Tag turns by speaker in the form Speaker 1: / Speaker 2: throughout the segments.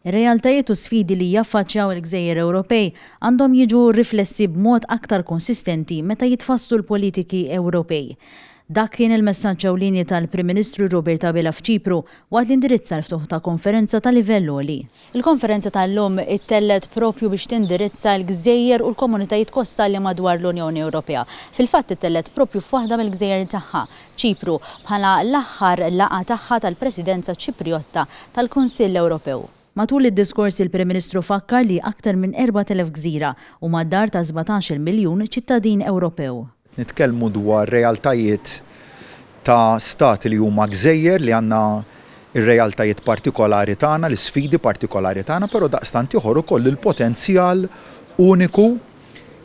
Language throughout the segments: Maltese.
Speaker 1: Ir-realtajiet u sfidi li jaffaċċjaw il-Gżejjer Ewropej għandhom jiġu riflessi b'mod aktar konsistenti meta jitfasslu l-politiki Ewropej. Dak kien il-messaġġ ewlieni tal-Prim Ministru Robert Abela f'Ċipru waqt l-indirizza l-ftuħ ta' konferenza ta' livell għoli. Il-konferenza tal-lum ittellet propju biex tindirizza l-Gżejjer u l-komunitajiet kostali madwar l-Unjoni Ewropea. Fil-fatt ittellet propju f'waħda mill-Gżejjer tagħha, Ċipru, bħala l-aħħar laqgħa tagħha tal-Presidenza Ċipriotta tal-Kunsill Ewropew. Matul id-diskors il-Prim Ministru fakkar li aktar minn 4,000 gżira u mad-dar ta' 17 miljun ċittadin Ewropew.
Speaker 2: Nitkellmu dwar realtajiet ta' stati li huma gżejjer li għandna ir-realtajiet partikolari tagħna, l-isfidi partikolari tagħna, però daqstant ieħor ukoll il-potenzjal uniku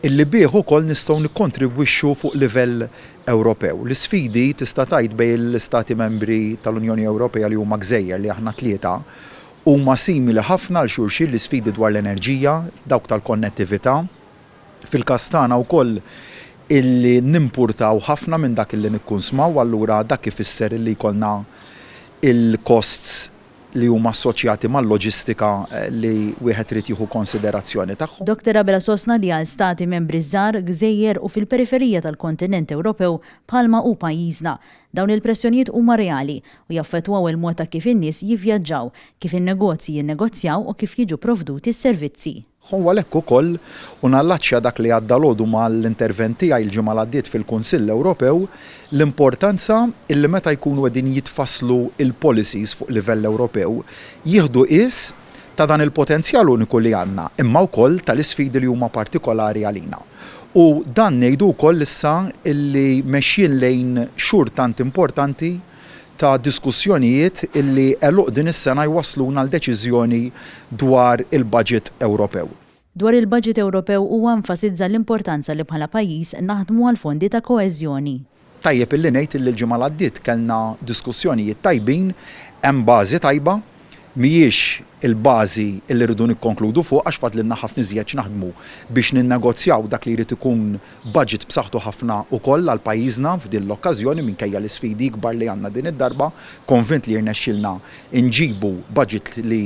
Speaker 2: illi bih ukoll nistgħu nikkontribwixxu fuq livell Ewropew. L-isfidi tista' tgħid bejn l-istati membri tal-Unjoni Ewropea li huma gżejjer li aħna tlieta huma simili ħafna l xulxin l-isfidi dwar l-enerġija, dawk tal-konnettività. Fil-każ tagħna wkoll illi nimpurtaw ħafna minn dak illi nikkonsmaw, allura dak ifisser illi jkollna il-costs li huma assoċjati mal-loġistika li wieħed irid jieħu konsiderazzjoni tagħhom.
Speaker 1: Dr. Abela sostna li għal stati membri żgħar, gżejjer u fil-periferija tal-kontinent Ewropew bħalma hu pajjiżna. Dawn il-pressjonijiet huma reali u jaffettwaw il-mod ta' kif in-nies jivvjaġġaw, kif in-negozji jinnegozjaw u kif jiġu provduti s-servizzi.
Speaker 2: Għalhekk ukoll u nallaċċja dak li għadda l-għodu mal-intervent tiegħi l-ġimgħa l-għaddiet fil-Kunsill Ewropew l-importanza illi meta jkunu qegħdin jitfasslu il-policies fuq livell Ewropew jieħdu qis ta' dan il-potenzjal uniku li għandna, imma wkoll tal-isfidi li huma partikolari għalina. U dan ngħidu wkoll issa illi mexjin lejn xhur tant importanti ta' diskussjonijiet illi għeluq din is-sena jwassluna l deċiżjoni dwar il-budget Ewropew.
Speaker 1: Dwar il-budget Ewropew huwa enfasizza l-importanza li bħala pajjiż naħdmu għal fondi ta' koeżjoni.
Speaker 2: Tajjeb illi ngħid illi l-ġimgħa l-għaddiet kellna diskussjonijiet tajbin, hemm bażi tajba, mhijiex il-bażi illi rridu nikkonkludu fuq għax fadlilna ħafna iżjed naħdmu biex ninnegozjaw dak li jrid ikun budget b'saħħtu ħafna wkoll għal pajjiżna f'din l-okkażjoni minkejja l-isfidi kbar li għandna din id-darba, konvint li jirnexxilna inġibu budget li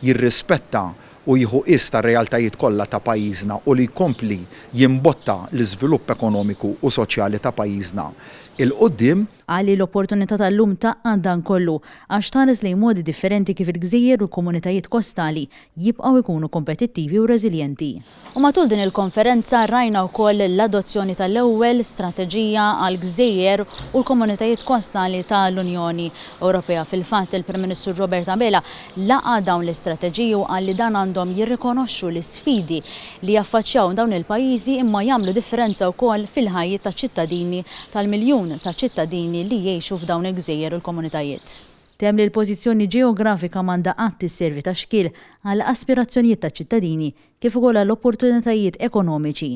Speaker 2: jirrispetta u jieħu qis tar-realtajiet kollha ta' pajjiżna u li jkompli jimbotta l-iżvilupp ekonomiku u soċjali ta' pajjiżna il-qudiem.
Speaker 1: Għali l-opportunità tal-lum ta' dan kollu għax tares lejn modi differenti kif il-gżejjer u komunitajiet kostali jibqgħu jkunu kompetittivi u reżiljenti. U matul din il-konferenza rajna wkoll l-adozzjoni tal-ewwel strateġija għal gżejjer u l-komunitajiet kostali tal-Unjoni Ewropea. Fil-fatt il-Prim Ministru Robert Abela laqa dawn l-istrateġiji u qal li dan għandhom jirrikonoxxu l-isfidi li jaffaċċjaw dawn il-pajjiżi imma jagħmlu differenza wkoll fil-ħajjiet taċ-ċittadini tal-miljun ta' ċittadini li jgħixu f'dawn il-gżejjer u l-komunitajiet. Tem li l-pożizzjoni ġeografika m'għandha qatt tisservi ta' xkil għal aspirazzjonijiet ta' ċittadini kif ukoll għall opportunitajiet ekonomiċi.